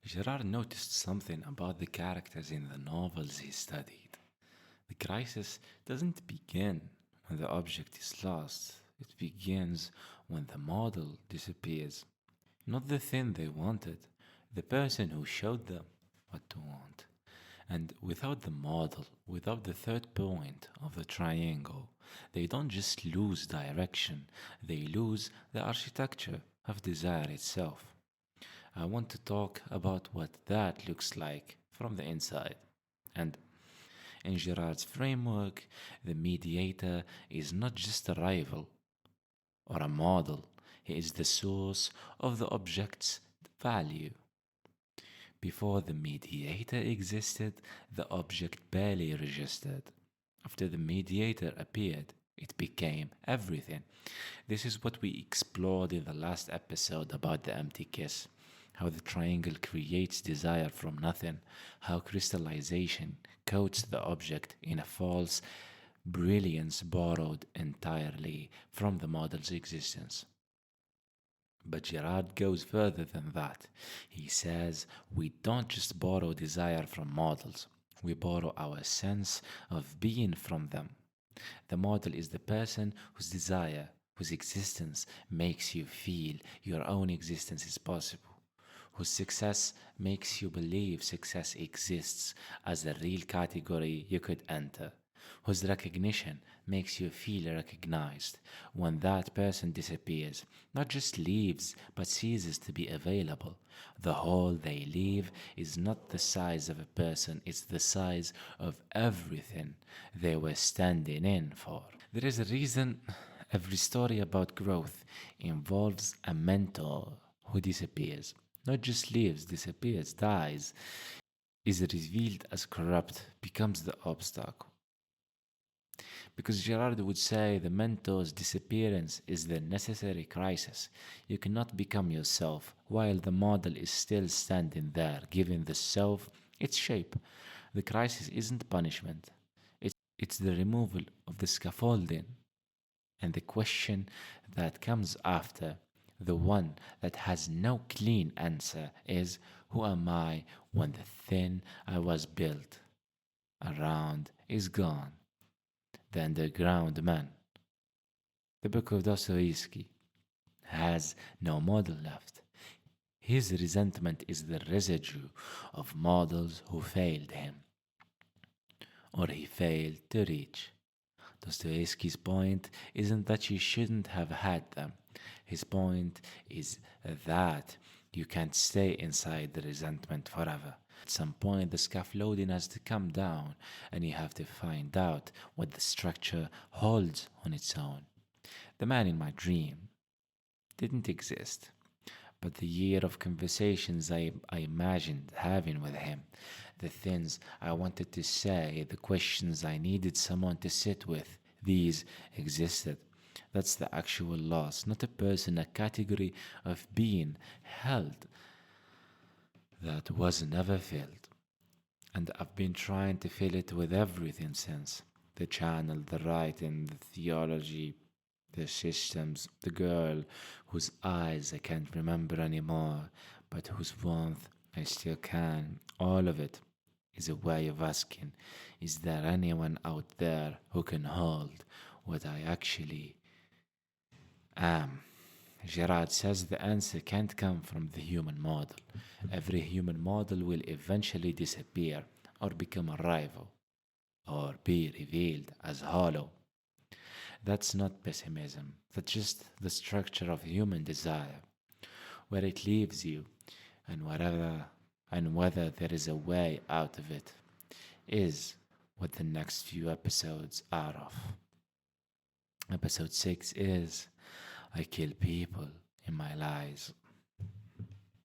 Girard noticed something about the characters in the novels he studied. The crisis doesn't begin when the object is lost, it begins when the model disappears. Not the thing they wanted, the person who showed them what to want. And without the model, without the third point of the triangle, they don't just lose direction, they lose the architecture of desire itself. I want to talk about what that looks like from the inside. And in Girard's framework, the mediator is not just a rival or a model, he is the source of the object's value. Before the mediator existed, the object barely registered. After the mediator appeared, it became everything. This is what we explored in the last episode about the empty kiss. How the triangle creates desire from nothing, how crystallization coats the object in a false brilliance borrowed entirely from the model's existence. But Girard goes further than that. He says we don't just borrow desire from models, we borrow our sense of being from them. The model is the person whose desire, whose existence makes you feel your own existence is possible, whose success makes you believe success exists as a real category you could enter, whose recognition makes you feel recognized. When that person disappears, not just leaves, but ceases to be available, the hole they leave is not the size of a person, it's the size of everything they were standing in for. There is a reason every story about growth involves a mentor who disappears. Not just leaves, disappears, dies, is revealed as corrupt, becomes the obstacle. Because Girard would say the mentor's disappearance is the necessary crisis. You cannot become yourself while the model is still standing there, giving the self its shape. The crisis isn't punishment, it's the removal of the scaffolding. And the question that comes after, the one that has no clean answer, is who am I when the thing I was built around is gone? The underground man. The book of Dostoevsky has no model left. His resentment is the residue of models who failed him, or he failed to reach. Dostoevsky's point isn't that you shouldn't have had them. His point is that you can't stay inside the resentment forever. At some point, the scaffolding has to come down, and you have to find out what the structure holds on its own. The man in my dream didn't exist, but the year of conversations I imagined having with him, the things I wanted to say, the questions I needed someone to sit with, these existed. That's the actual loss, not a person, a category of being held that was never filled. And I've been trying to fill it with everything since the channel, the writing, the theology, the systems, the girl whose eyes I can't remember anymore, but whose warmth I still can. All of it is a way of asking, is there anyone out there who can hold what I actually am? Girard says the answer can't come from the human model. Every human model will eventually disappear or become a rival or be revealed as hollow. That's not pessimism, that's just the structure of human desire, where it leaves you and whether there is a way out of it is what the next few episodes are of. Episode 6 is I kill people in my lies.